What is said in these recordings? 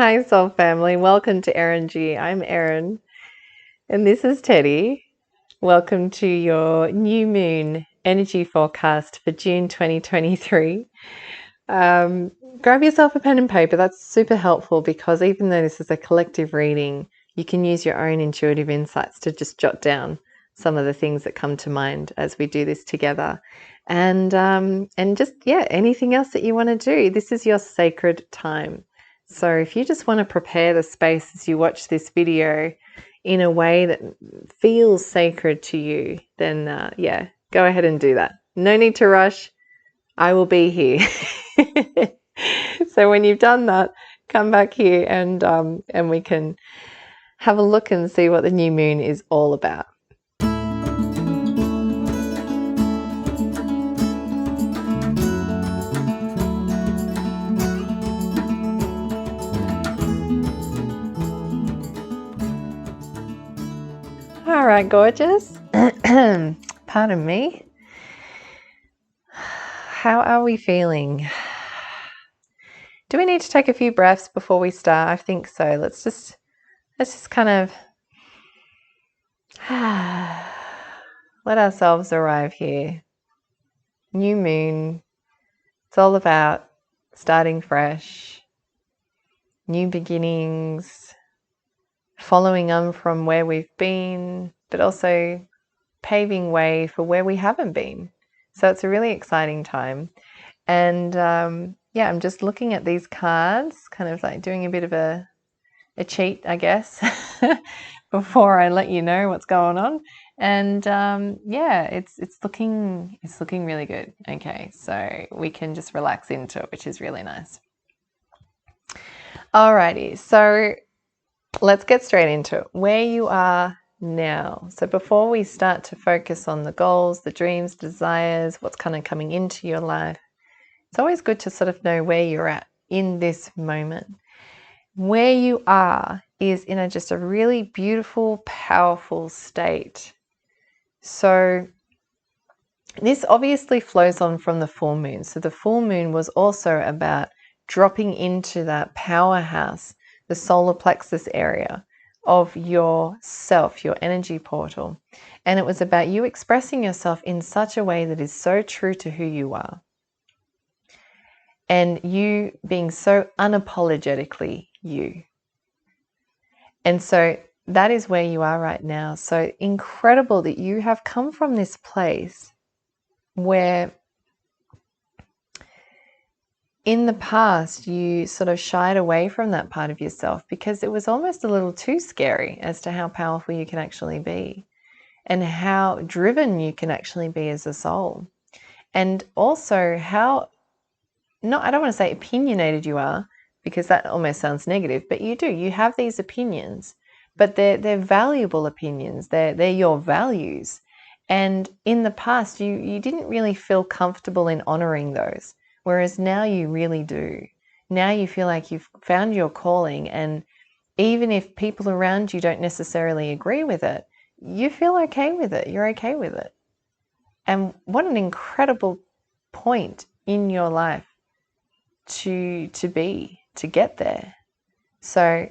Hi, Soul Family. Welcome to Eringy. I'm Erin, and this is Teddy. Welcome to your new moon energy forecast for June 2023. Grab yourself a pen and paper. That's super helpful because even though this is a collective reading, you can use your own intuitive insights to just jot down some of the things that come to mind as we do this together. And just, anything else that you want to do. This is your sacred time. So if you just want to prepare the space as you watch this video in a way that feels sacred to you, then go ahead and do that. No need to rush. I will be here. So when you've done that, come back here and we can have a look and see what the new moon is all about. All right, gorgeous. Pardon me. How are we feeling? Do we need to take a few breaths before we start? I think so. Let's just kind of let ourselves arrive here. New moon. It's all about starting fresh, new beginnings, following on from where we've been, but also paving way for where we haven't been. So it's a really exciting time. And I'm just looking at these cards, kind of like doing a bit of a cheat, I guess, before I let you know what's going on. And it's looking really good. Okay, so we can just relax into it, which is really nice. Alrighty, so let's get straight into it. Where you are now. So before we start to focus on the goals, the dreams, desires, what's kind of coming into your life, it's always good to sort of know where you're at in this moment. Where you are is in just a really beautiful, powerful state. So this obviously flows on from the full moon. So the full moon was also about dropping into that powerhouse, the solar plexus area of yourself, your energy portal. And it was about you expressing yourself in such a way that is so true to who you are. And you being so unapologetically you. And so that is where you are right now. So incredible that you have come from this place where in the past you sort of shied away from that part of yourself because it was almost a little too scary as to how powerful you can actually be and how driven you can actually be as a soul. And also how, I don't want to say opinionated you are, because that almost sounds negative, but you do. You have these opinions, but they're valuable opinions. They're your values. And in the past, you didn't really feel comfortable in honoring those, whereas now you really do. Now you feel like you've found your calling, and even if people around you don't necessarily agree with it, you feel okay with it. You're okay with it. And what an incredible point in your life to get there. So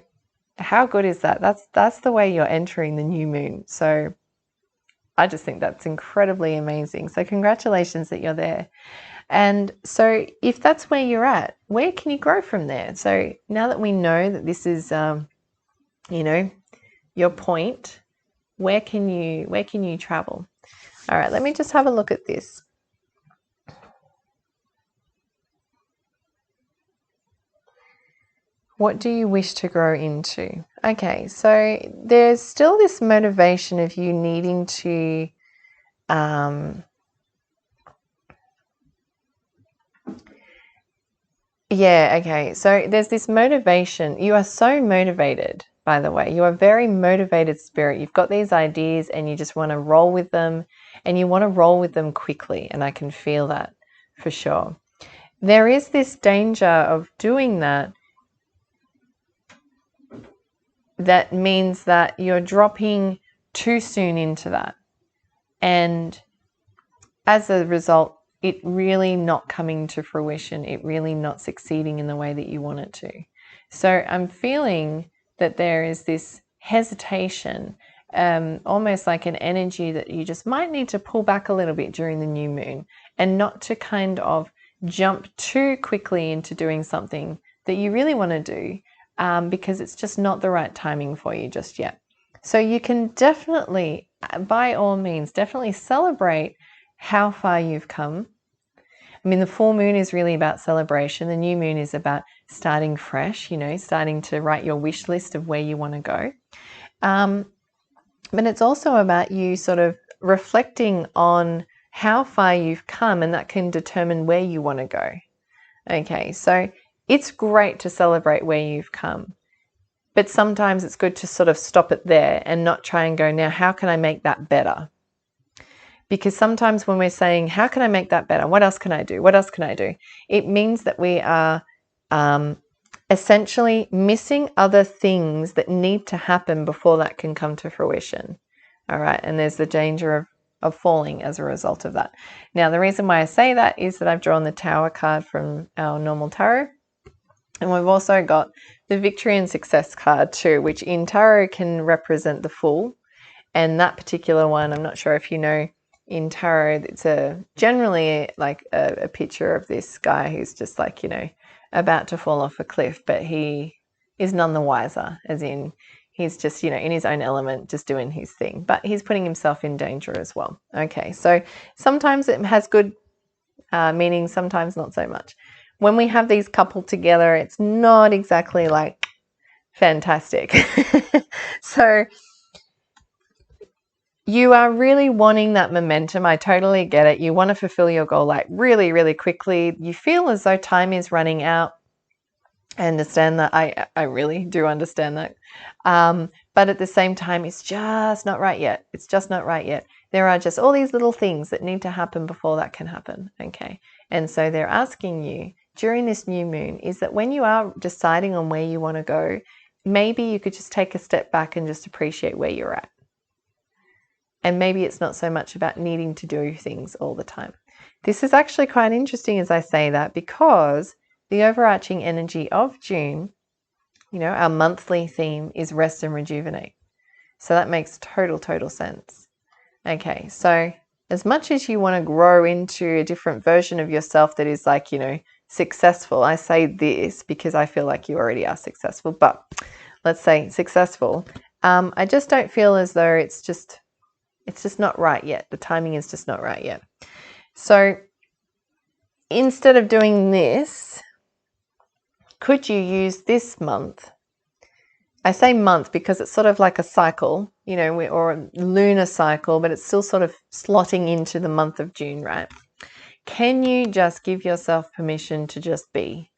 how good is that? That's the way you're entering the new moon. So I just think that's incredibly amazing. So congratulations that you're there. And so if that's where you're at, where can you grow from there? So now that we know that this is your point, where can you travel? All right, let me just have a look at this. What do you wish to grow into? Okay, so there's still this motivation of you needing to so there's this motivation. You are so motivated, by the way. You are a very motivated spirit. You've got these ideas and you just want to roll with them, and you want to roll with them quickly, and I can feel that for sure. There is this danger of doing that. That means that you're dropping too soon into that. And as a result, it really not coming to fruition, it really not succeeding in the way that you want it to. So I'm feeling that there is this hesitation, almost like an energy that you just might need to pull back a little bit during the new moon, and not to kind of jump too quickly into doing something that you really want to do, because it's just not the right timing for you just yet. So you can definitely, by all means, definitely celebrate how far you've come. I mean, the full moon is really about celebration. The new moon is about starting fresh, starting to write your wish list of where you want to go. But it's also about you sort of reflecting on how far you've come, and that can determine where you want to go. Okay, so it's great to celebrate where you've come, but sometimes it's good to sort of stop it there and not try and go, now, how can I make that better? Because sometimes when we're saying, how can I make that better? What else can I do? What else can I do? It means that we are essentially missing other things that need to happen before that can come to fruition. All right. And there's the danger of falling as a result of that. Now, the reason why I say that is that I've drawn the Tower card from our normal tarot. And we've also got the Victory and Success card too, which in tarot can represent the Fool. And that particular one, I'm not sure if you know, in tarot, it's generally like a picture of this guy who's just like, about to fall off a cliff, but he is none the wiser, as in he's just, in his own element, just doing his thing, but he's putting himself in danger as well. Okay, so sometimes it has good meaning, sometimes not so much. When we have these coupled together, it's not exactly like fantastic. So you are really wanting that momentum. I totally get it. You want to fulfill your goal like really, really quickly. You feel as though time is running out. I understand that. I really do understand that. But at the same time, it's just not right yet. It's just not right yet. There are just all these little things that need to happen before that can happen. Okay. And so they're asking you during this new moon is that when you are deciding on where you want to go, maybe you could just take a step back and just appreciate where you're at. And maybe it's not so much about needing to do things all the time. This is actually quite interesting as I say that, because the overarching energy of June, our monthly theme is rest and rejuvenate. So that makes total sense. Okay, so as much as you want to grow into a different version of yourself that is like, successful, I say this because I feel like you already are successful, but let's say successful. I just don't feel as though it's just not right yet. The timing is just not right yet. So instead of doing this, could you use this month? I say month because it's sort of like a cycle, or a lunar cycle, but it's still sort of slotting into the month of June, right? Can you just give yourself permission to just be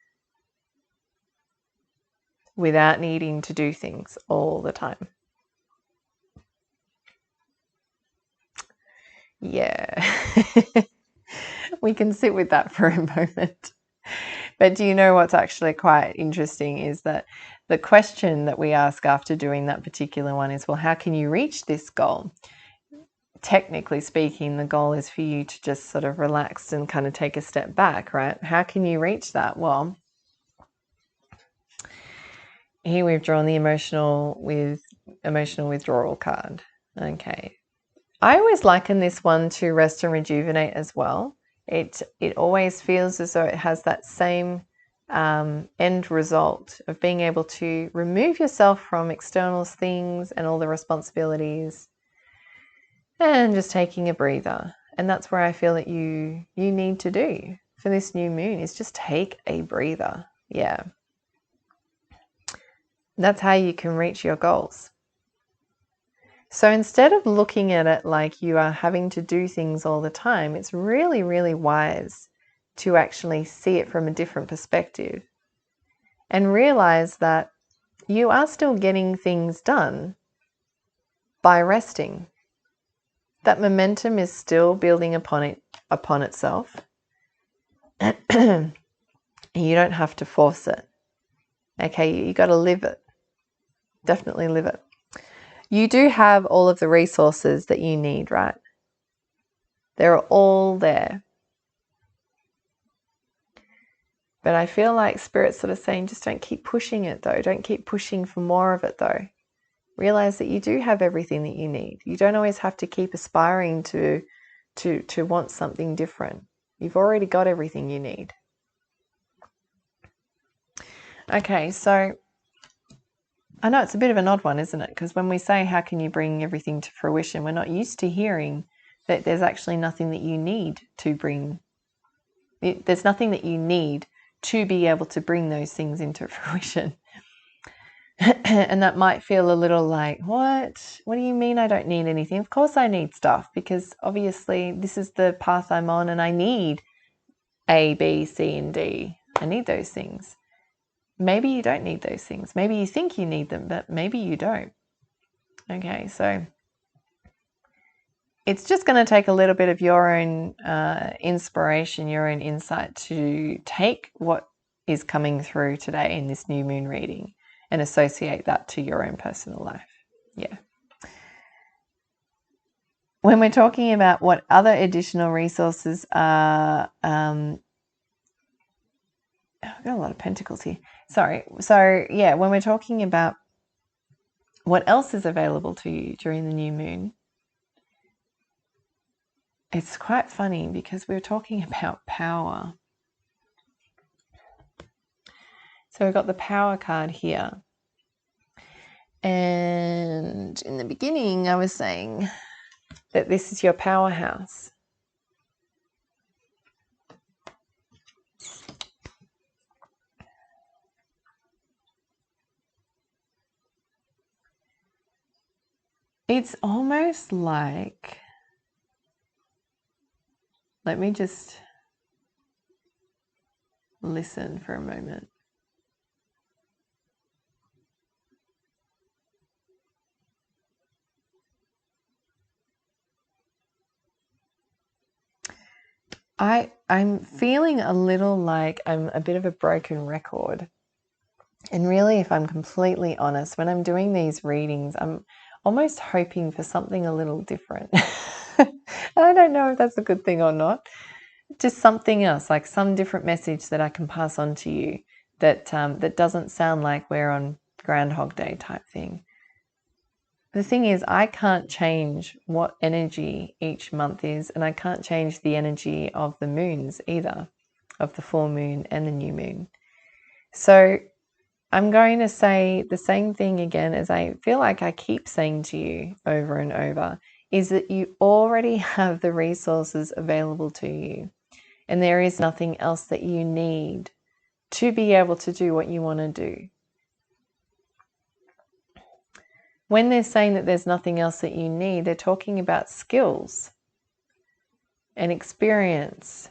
without needing to do things all the time? Yeah. We can sit with that for a moment. But do you know what's actually quite interesting is that the question that we ask after doing that particular one is, well, how can you reach this goal? Technically speaking, the goal is for you to just sort of relax and kind of take a step back, right? How can you reach that? Well, here we've drawn the emotional withdrawal card. Okay. I always liken this one to rest and rejuvenate as well. It always feels as though it has that same end result of being able to remove yourself from external things and all the responsibilities and just taking a breather. And that's where I feel that you need to do for this new moon is just take a breather. Yeah. That's how you can reach your goals. So instead of looking at it like you are having to do things all the time, it's really, really wise to actually see it from a different perspective and realize that you are still getting things done by resting. That momentum is still building upon itself. You don't have to force it. Okay, you got to live it. Definitely live it. You do have all of the resources that you need, right? They're all there. But I feel like Spirit's sort of saying, just don't keep pushing it though. Don't keep pushing for more of it though. Realize that you do have everything that you need. You don't always have to keep aspiring to want something different. You've already got everything you need. Okay, so I know it's a bit of an odd one, isn't it? Because when we say, how can you bring everything to fruition, we're not used to hearing that there's actually nothing that you need to bring. There's nothing that you need to be able to bring those things into fruition. And that might feel a little like, what do you mean I don't need anything? Of course I need stuff, because obviously this is the path I'm on and I need A, B, C, and D. I need those things. Maybe you don't need those things. Maybe you think you need them, but maybe you don't. Okay, so it's just going to take a little bit of your own inspiration, your own insight to take what is coming through today in this new moon reading and associate that to your own personal life. Yeah. When we're talking about what other additional resources are, I've got a lot of pentacles here. Sorry. So yeah, when we're talking about what else is available to you during the new moon, it's quite funny because we're talking about power. So we've got the power card here. And in the beginning, I was saying that this is your powerhouse. It's almost like, let me just listen for a moment. I'm feeling a little like I'm a bit of a broken record. And really, if I'm completely honest, when I'm doing these readings, I'm almost hoping for something a little different. I don't know if that's a good thing or not. Just something else, like some different message that I can pass on to you that that doesn't sound like we're on Groundhog Day type thing. The thing is, I can't change what energy each month is, and I can't change the energy of the moons either, of the full moon and the new moon. So I'm going to say the same thing again as I feel like I keep saying to you over and over, is that you already have the resources available to you, and there is nothing else that you need to be able to do what you want to do. When they're saying that there's nothing else that you need, they're talking about skills and experience.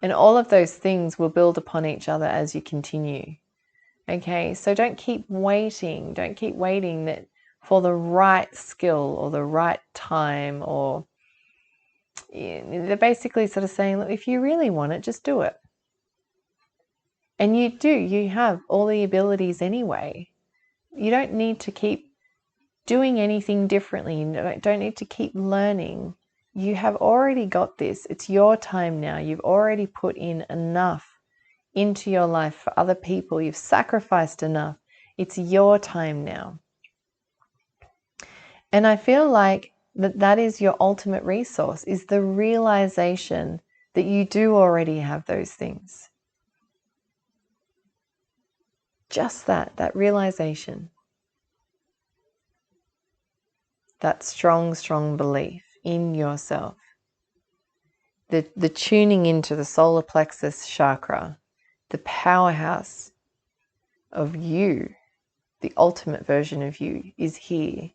And all of those things will build upon each other as you continue. Okay, so don't keep waiting. Don't keep waiting that for the right skill or the right time, or they're basically sort of saying, look, if you really want it, just do it. And you have all the abilities anyway. You don't need to keep doing anything differently. You don't need to keep learning. You have already got this. It's your time now. You've already put in enough into your life for other people. You've sacrificed enough. It's your time now. And I feel like that is your ultimate resource, is the realization that you do already have those things. Just that realization. That strong, strong belief in yourself. The tuning into the solar plexus chakra, the powerhouse of you, the ultimate version of you is here.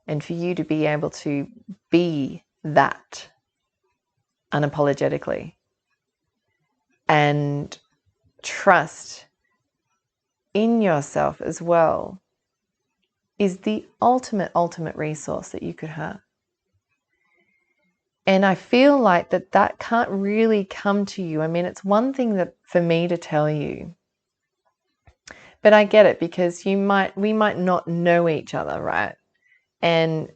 And for you to be able to be that unapologetically and trust in yourself as well is the ultimate resource that you could have. And I feel like that can't really come to you. I mean, it's one thing that for me to tell you, but I get it, because we might not know each other, right? And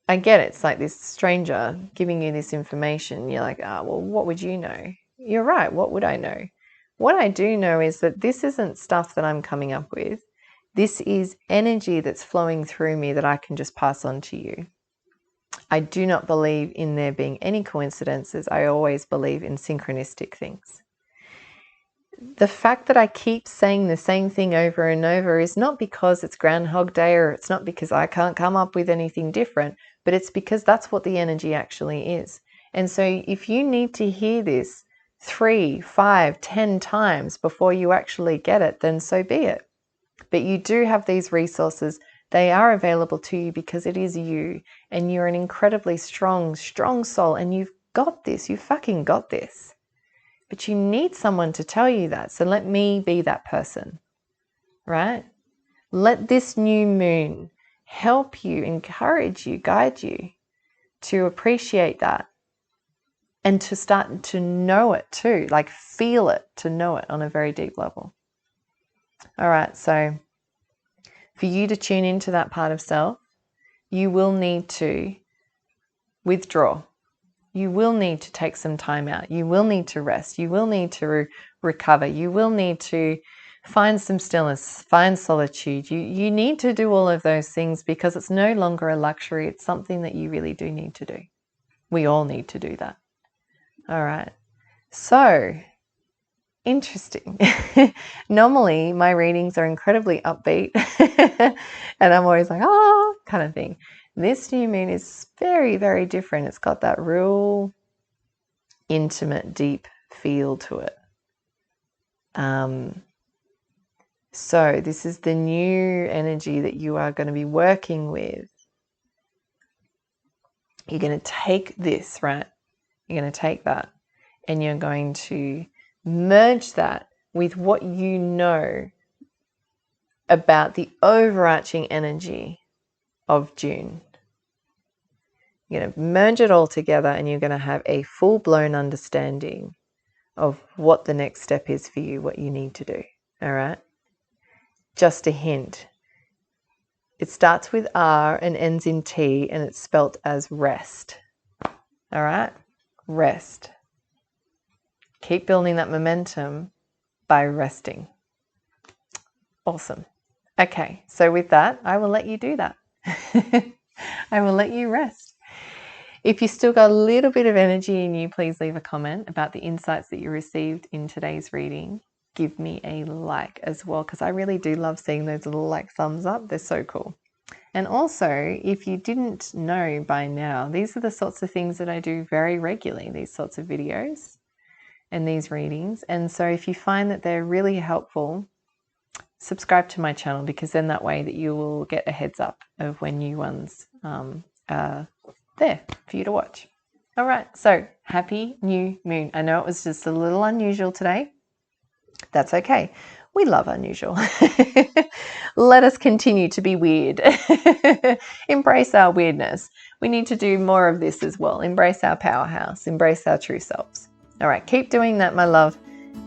I get it. It's like this stranger giving you this information. You're like, well, what would you know? you're right. What would I know? What I do know is that this isn't stuff that I'm coming up with. This is energy that's flowing through me that I can just pass on to you. I do not believe in there being any coincidences. I always believe in synchronistic things. The fact that I keep saying the same thing over and over is not because it's Groundhog Day, or it's not because I can't come up with anything different, but it's because that's what the energy actually is. And so if you need to hear this 3, 5, 10 times before you actually get it, then so be it. But you do have these resources. They are available to you because it is you, and you're an incredibly strong soul, and you've got this. You fucking got this. But you need someone to tell you that. So let me be that person, right? Let this new moon help you, encourage you, guide you to appreciate that and to start to know it too, like feel it, to know it on a very deep level. All right, so for you to tune into that part of self, you will need to withdraw. You will need to take some time out. You will need to rest. You will need to recover. You will need to find some stillness, find solitude. You need to do all of those things because it's no longer a luxury. It's something that you really do need to do. We all need to do that. All right. So, interesting. Normally, my readings are incredibly upbeat and I'm always like, oh, kind of thing. This new moon is very, very different. It's got that real intimate, deep feel to it. So this is the new energy that you are going to be working with. You're going to take this, right? You're going to take that and you're going to merge that with what you know about the overarching energy of June. You're going to merge it all together and you're going to have a full-blown understanding of what the next step is for you, what you need to do. All right? Just a hint. It starts with R and ends in T and it's spelt as rest. All right? Rest. Keep building that momentum by resting. Awesome. Okay, so with that, I will let you do that. I will let you rest. If you still got a little bit of energy in you, please leave a comment about the insights that you received in today's reading. Give me a like as well, because I really do love seeing those little like thumbs up. They're so cool. And also, if you didn't know by now, these are the sorts of things that I do very regularly, these sorts of videos and these readings. And so if you find that they're really helpful, subscribe to my channel, because then that way that you will get a heads up of when new ones are there for you to watch. All right, so happy new moon. I know it was just a little unusual today. That's okay. We love unusual. Let us continue to be weird. Embrace our weirdness. We need to do more of this as well. Embrace our powerhouse. Embrace our true selves. All right, keep doing that, my love.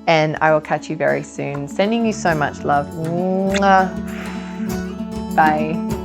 And I will catch you very soon. Sending you so much love. Mwah. Bye.